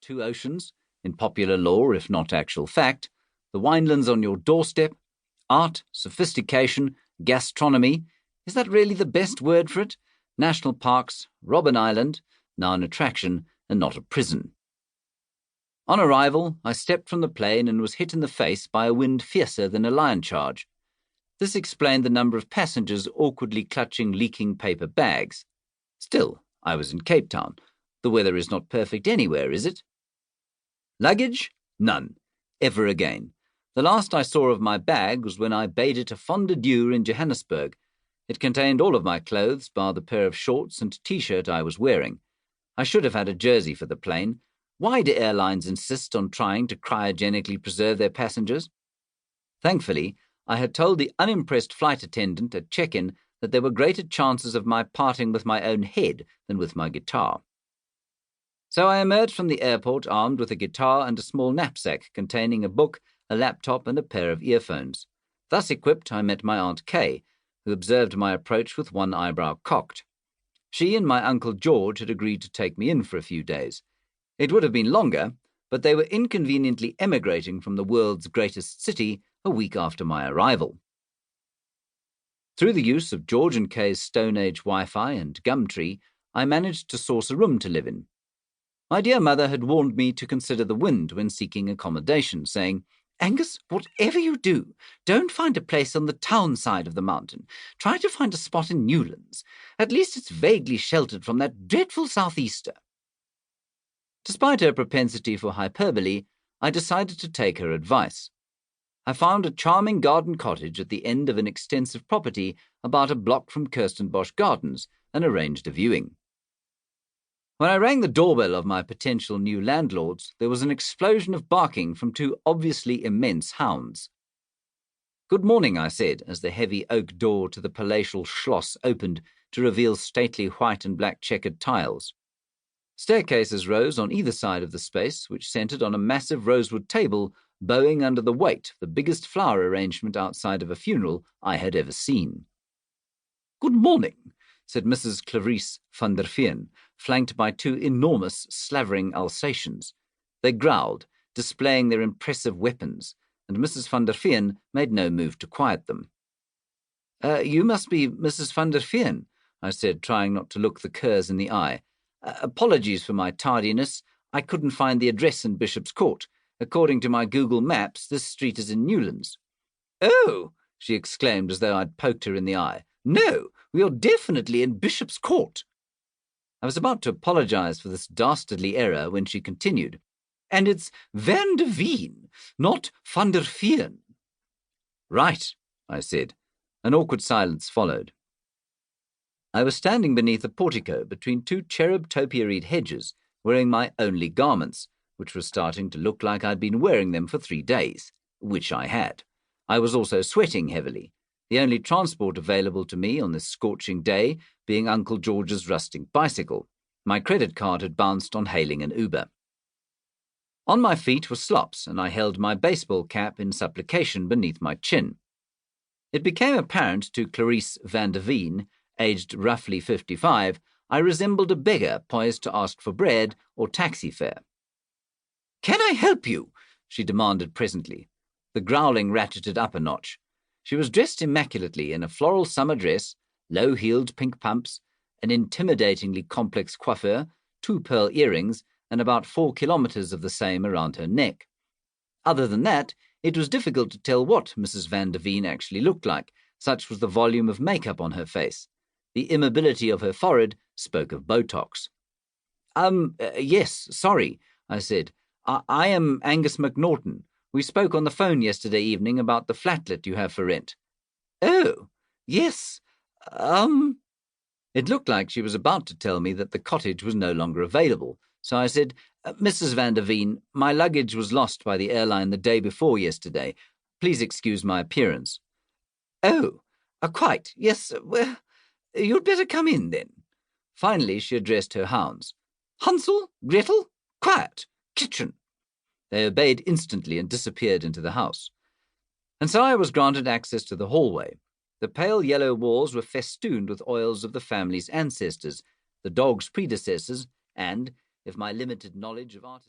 two oceans, in popular lore if not actual fact, the winelands on your doorstep, art, sophistication, gastronomy. Is that really the best word for it? National parks, Robben Island, now an attraction and not a prison. On arrival, I stepped from the plane and was hit in the face by a wind fiercer than a lion charge. This explained the number of passengers awkwardly clutching leaking paper bags. Still, I was in Cape Town. The weather is not perfect anywhere, is it? Luggage? None. Ever again. The last I saw of my bag was when I bade it a fond adieu in Johannesburg. It contained all of my clothes, bar the pair of shorts and T-shirt I was wearing. I should have had a jersey for the plane. Why do airlines insist on trying to cryogenically preserve their passengers? Thankfully, I had told the unimpressed flight attendant at check-in that there were greater chances of my parting with my own head than with my guitar. So I emerged from the airport armed with a guitar and a small knapsack containing a book, a laptop, and a pair of earphones. Thus equipped, I met my Aunt Kay, who observed my approach with one eyebrow cocked. She and my Uncle George had agreed to take me in for a few days. It would have been longer, but they were inconveniently emigrating from the world's greatest city a week after my arrival. Through the use of George and Kay's Stone Age Wi-Fi and Gumtree, I managed to source a room to live in. My dear mother had warned me to consider the wind when seeking accommodation, saying, "Angus, whatever you do, don't find a place on the town side of the mountain. Try to find a spot in Newlands. At least it's vaguely sheltered from that dreadful southeaster." Despite her propensity for hyperbole, I decided to take her advice. I found a charming garden cottage at the end of an extensive property about a block from Kirstenbosch Gardens and arranged a viewing. When I rang the doorbell of my potential new landlords, there was an explosion of barking from two obviously immense hounds. "Good morning," I said, as the heavy oak door to the palatial schloss opened to reveal stately white and black checkered tiles. Staircases rose on either side of the space, which centered on a massive rosewood table bowing under the weight of the biggest flower arrangement outside of a funeral I had ever seen. "Good morning," said Mrs. Clarice van der Veen, flanked by two enormous, slavering Alsatians. They growled, displaying their impressive weapons, and Mrs. van der Veen made no move to quiet them. "You must be Mrs. van der Veen," I said, trying not to look the curs in the eye. "Apologies for my tardiness. I couldn't find the address in Bishop's Court. According to my Google Maps, this street is in Newlands." "Oh!" she exclaimed as though I'd poked her in the eye. "No, we are definitely in Bishop's Court." I was about to apologize for this dastardly error when she continued, "And it's Van der Veen, not van der Veen." "Right," I said. An awkward silence followed. I was standing beneath a portico between two cherub topiaried hedges, wearing my only garments, which was starting to look like I'd been wearing them for 3 days, which I had. I was also sweating heavily, the only transport available to me on this scorching day being Uncle George's rusting bicycle. My credit card had bounced on hailing an Uber. On my feet were slops, and I held my baseball cap in supplication beneath my chin. It became apparent to Clarice van der Veen, aged roughly 55, I resembled a beggar poised to ask for bread or taxi fare. "Can I help you?" she demanded presently. The growling ratcheted up a notch. She was dressed immaculately in a floral summer dress, low-heeled pink pumps, an intimidatingly complex coiffure, 2 pearl earrings, and about 4 kilometres of the same around her neck. Other than that, it was difficult to tell what Mrs. van der Veen actually looked like, such was the volume of makeup on her face. The immobility of her forehead spoke of Botox. Yes, sorry," I said. I am Angus MacNaughton. We spoke on the phone yesterday evening about the flatlet you have for rent." "Oh, yes, It looked like she was about to tell me that the cottage was no longer available, so I said, "Mrs. van der Veen, my luggage was lost by the airline the day before yesterday. Please excuse my appearance." "Oh, quite, yes, well, you'd better come in, then." Finally, she addressed her hounds. "Hansel, Gretel, quiet, kitchen." They obeyed instantly and disappeared into the house. And so I was granted access to the hallway. The pale yellow walls were festooned with oils of the family's ancestors, the dog's predecessors, and, if my limited knowledge of art